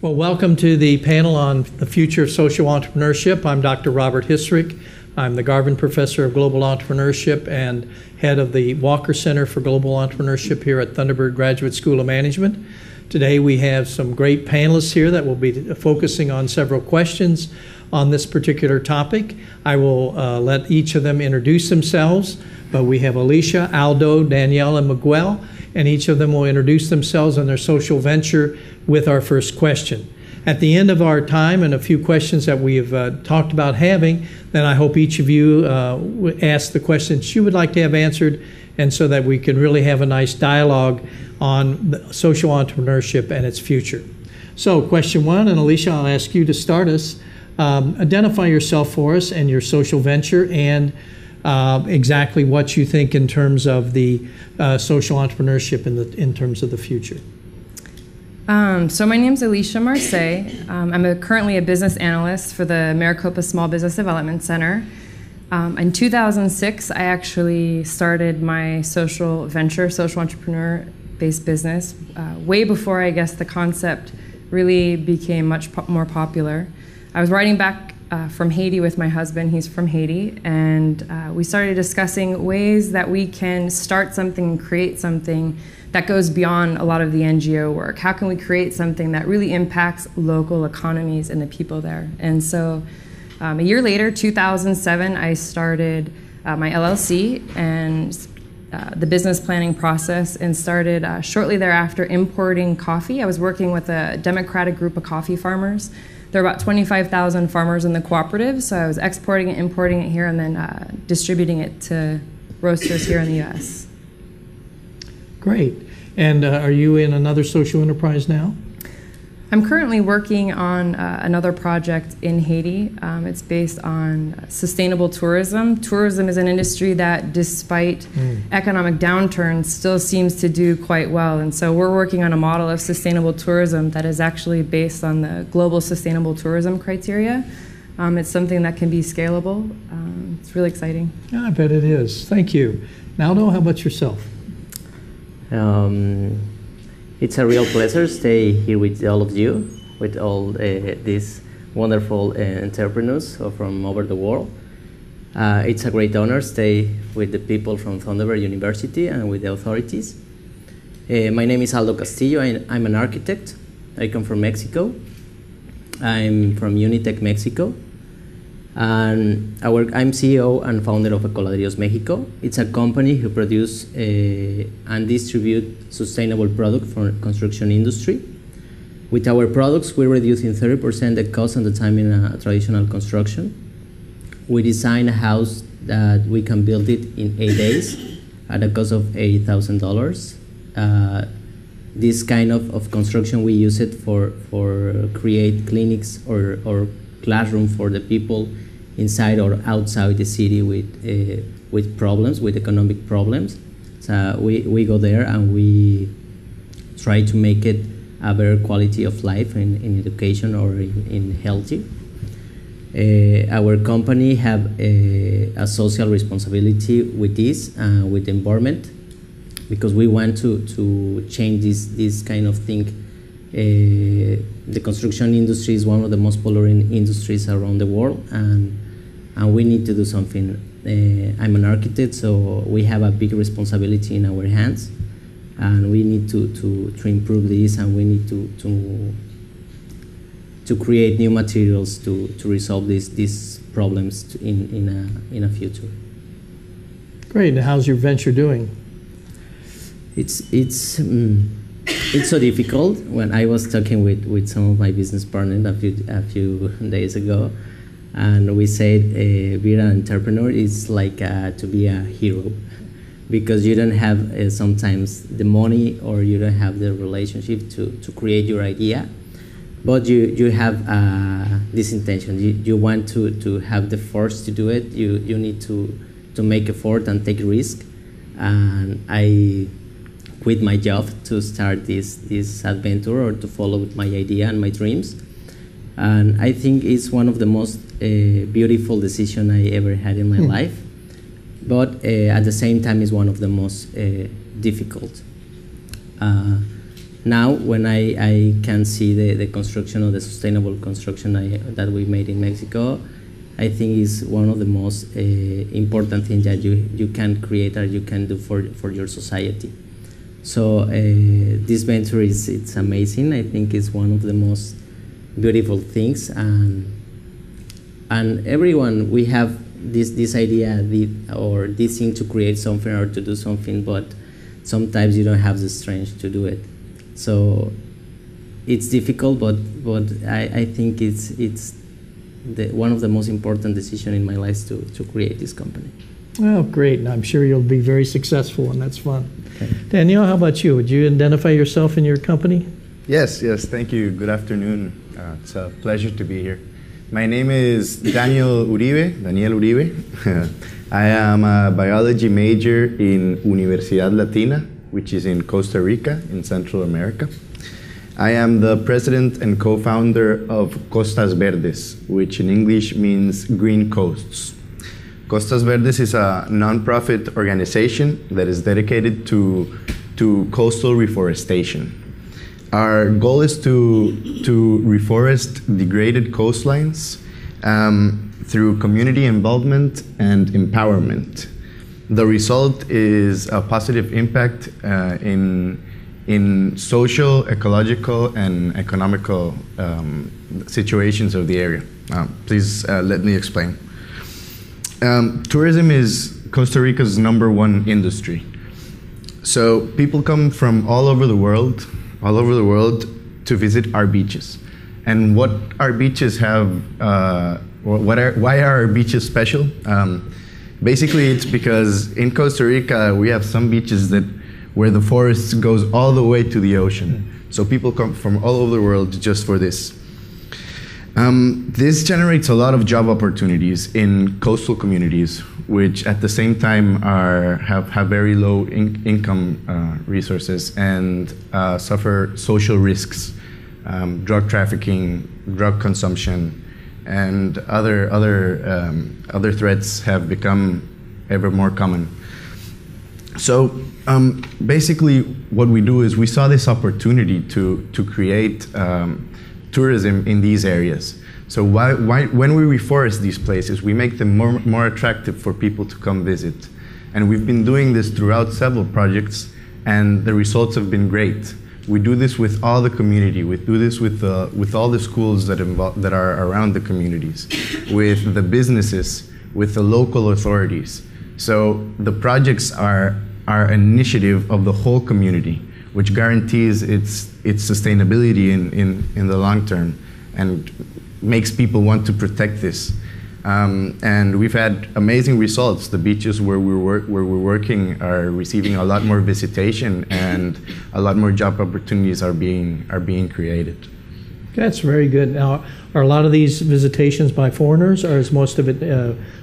Well, welcome to the panel on the future of social entrepreneurship. I'm Dr. Robert Hisrick. I'm the Garvin Professor of Global Entrepreneurship and head of the Walker Center for Global Entrepreneurship here at Thunderbird Graduate School of Management. Today we have some great panelists here that will be focusing on several questions on this particular topic. I will let each of them introduce themselves, but we have Alicia, Aldo, Danielle, and Miguel, and each of them will introduce themselves and their social venture with our first question. At the end of our time and a few questions that we have talked about having, then I hope each of you ask the questions you would like to have answered, and so that we can really have a nice dialogue on social entrepreneurship and its future. So question one, and Alicia, I'll ask you to start us. Identify yourself for us and your social venture, and exactly what you think in terms of the social entrepreneurship in terms of the future. So my name's Alicia Marseille. I'm currently a business analyst for the Maricopa Small Business Development Center. In 2006, I actually started my social venture, social entrepreneur-based business, way before, I guess, the concept really became much more popular. I was riding back from Haiti with my husband. He's from Haiti, and we started discussing ways that we can start something and create something that goes beyond a lot of the NGO work. How can we create something that really impacts local economies and the people there? And so a year later, 2007, I started my LLC and the business planning process, and started shortly thereafter importing coffee. I was working with a democratic group of coffee farmers. There are about 25,000 farmers in the cooperative, so I was exporting it, importing it here, and then distributing it to roasters here in the US. Great. And are you in another social enterprise now? I'm currently working on another project in Haiti. It's based on sustainable tourism. Tourism is an industry that, despite economic downturns, still seems to do quite well. And so we're working on a model of sustainable tourism that is actually based on the global sustainable tourism criteria. It's something that can be scalable. It's really exciting. Yeah, I bet it is. Thank you. Naldo, how about yourself? It's a real pleasure to stay here with all of you, with all these wonderful entrepreneurs from over the world. It's a great honor to stay with the people from Thunderbird University and with the authorities. My name is Aldo Castillo. I'm an architect. I come from Mexico. I'm from Unitec, Mexico. And I'm CEO and founder of Ecoladrios Mexico. It's a company who produce and distribute sustainable products for the construction industry. With our products, we're reducing 30% the cost and the time in traditional construction. We design a house that we can build it in 8 days at a cost of $80,000. This kind of construction, we use it for create clinics or classroom for the people inside or outside the city with problems, with economic problems. So we go there and we try to make it a better quality of life in education or in healthy. Our company have a social responsibility with this, with the environment, because we want to change this kind of thing. The construction industry is one of the most polluting industries around the world, and we need to do something. I'm an architect, so we have a big responsibility in our hands, and we need to improve this, and we need to create new materials to resolve these problems in a future. Great. And how's your venture doing? It's so difficult. When I was talking with some of my business partners a few days ago, and we said being an entrepreneur is like to be a hero, because you don't have sometimes the money, or you don't have the relationship to create your idea, but you have this intention. You want to have the force to do it. You need to make effort and take risk. And I quit my job to start this adventure, or to follow my idea and my dreams. And I think it's one of the most beautiful decisions I ever had in my life, but at the same time it's one of the most difficult. now when I can see the construction of the sustainable construction that we made in Mexico, I think is one of the most important things that you can create or you can do for your society. So this venture it's amazing. I think it's one of the most beautiful things, and everyone, we have this idea or this thing to create something or to do something, but sometimes you don't have the strength to do it. So it's difficult, but I think it's one of the most important decisions in my life to create this company. Oh, great. And I'm sure you'll be very successful, and that's fun. Okay. Daniel, how about you? Would you identify yourself and your company? Yes, thank you. Good afternoon. It's a pleasure to be here. My name is Daniel Uribe. I am a biology major in Universidad Latina, which is in Costa Rica in Central America. I am the president and co-founder of Costas Verdes, which in English means green coasts. Costas Verdes is a nonprofit organization that is dedicated to coastal reforestation. Our goal is to reforest degraded coastlines through community involvement and empowerment. The result is a positive impact in social, ecological, and economical situations of the area. Please let me explain. Tourism is Costa Rica's #1 industry. So people come from all over the world to visit our beaches. And what our beaches have, why are our beaches special? Basically, it's because in Costa Rica, we have some beaches where the forest goes all the way to the ocean. So people come from all over the world just for this. This generates a lot of job opportunities in coastal communities, which at the same time have very low income resources and suffer social risks, drug trafficking, drug consumption, and other threats have become ever more common. So basically, what we do is we saw this opportunity to create tourism in these areas. So when we reforest these places, we make them more attractive for people to come visit. And we've been doing this throughout several projects, and the results have been great. We do this with all the community. We do this with all the schools that are around the communities, with the businesses, with the local authorities. So the projects are an initiative of the whole community, which guarantees its sustainability in the long term and makes people want to protect this. And we've had amazing results. The beaches where we're working are receiving a lot more visitation, and a lot more job opportunities are being created. That's very good. Now, are a lot of these visitations by foreigners, or is most of it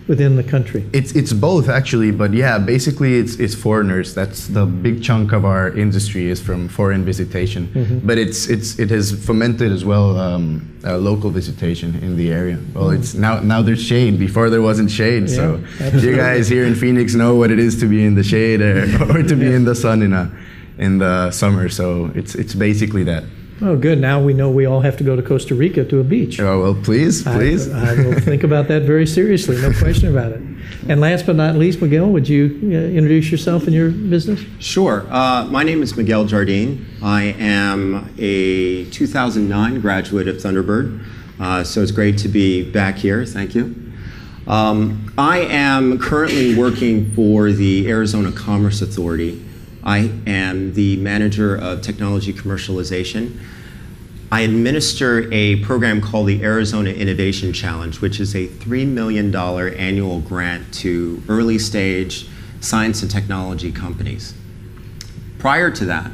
within the country? It's both, actually, but yeah, basically it's foreigners. That's the big chunk of our industry, is from foreign visitation. Mm-hmm. But it has fomented as well local visitation in the area. Well, it's now there's shade. Before there wasn't shade, yeah, so absolutely. You guys here in Phoenix know what it is to be in the shade or to be in the sun in the summer. So it's basically that. Oh, good. Now we know we all have to go to Costa Rica to a beach. Oh, well, please. I will think about that very seriously, no question about it. And last but not least, Miguel, would you introduce yourself and your business? Sure. My name is Miguel Jardine. I am a 2009 graduate of Thunderbird, so it's great to be back here. Thank you. I am currently working for the Arizona Commerce Authority. I am the manager of technology commercialization. I administer a program called the Arizona Innovation Challenge, which is a $3 million annual grant to early stage science and technology companies. Prior to that,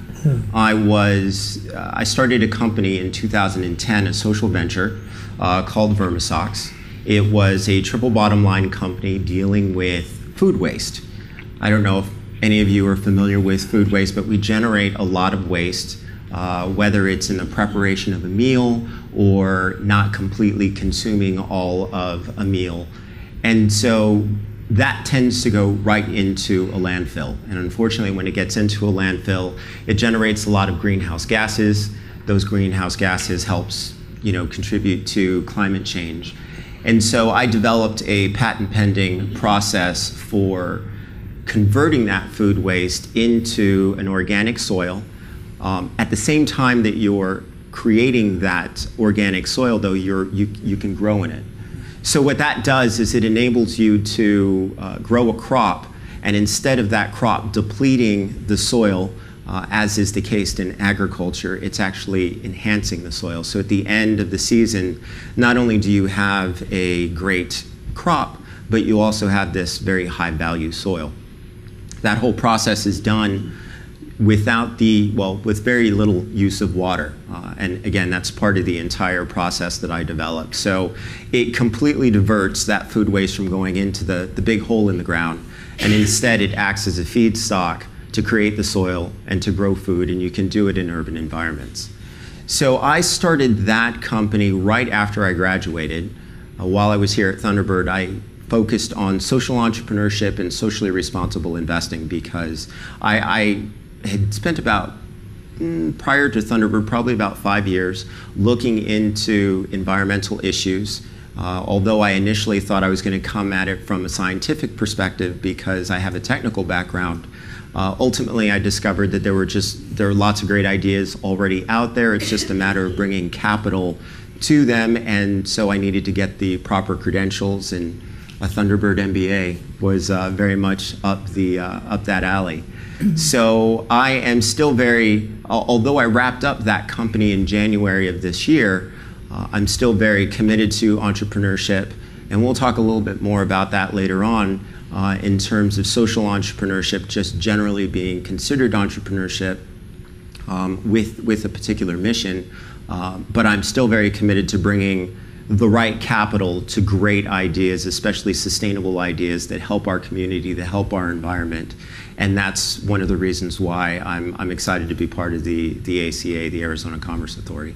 I started a company in 2010, a social venture called Vermisox. It was a triple bottom line company dealing with food waste. I don't know if any of you are familiar with food waste, but we generate a lot of waste, whether it's in the preparation of a meal or not completely consuming all of a meal. And so that tends to go right into a landfill. And unfortunately, when it gets into a landfill, it generates a lot of greenhouse gases. Those greenhouse gases helps, contribute to climate change. And so I developed a patent-pending process for converting that food waste into an organic soil. At the same time that you're creating that organic soil, though, you can grow in it. So what that does is it enables you to grow a crop, and instead of that crop depleting the soil, as is the case in agriculture, it's actually enhancing the soil. So at the end of the season, not only do you have a great crop, but you also have this very high value soil. That whole process is done with very little use of water. And again, that's part of the entire process that I developed. So it completely diverts that food waste from going into the big hole in the ground, and instead it acts as a feedstock to create the soil and to grow food, and you can do it in urban environments. So I started that company right after I graduated. While I was here at Thunderbird, I focused on social entrepreneurship and socially responsible investing because I had spent about, prior to Thunderbird, probably about 5 years looking into environmental issues. Although I initially thought I was going to come at it from a scientific perspective because I have a technical background, ultimately I discovered that there are lots of great ideas already out there. It's just a matter of bringing capital to them, and so I needed to get the proper credentials, and a Thunderbird MBA was very much up that alley. So I am still although I wrapped up that company in January of this year, I'm still very committed to entrepreneurship, and we'll talk a little bit more about that later on in terms of social entrepreneurship, just generally being considered entrepreneurship with a particular mission. But I'm still very committed to bringing the right capital to great ideas, especially sustainable ideas that help our community, that help our environment. And that's one of the reasons why I'm excited to be part of the ACA, the Arizona Commerce Authority.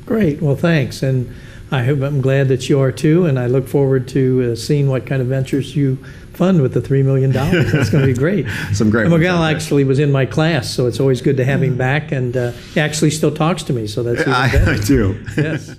Great. Well, thanks. And I'm glad that you are too, and I look forward to seeing what kind of ventures you fund with the $3 million. That's going to be great. Some great ones. Miguel actually was in my class, so it's always good to have him back, and he actually still talks to me, so that's even better. I do. Yes.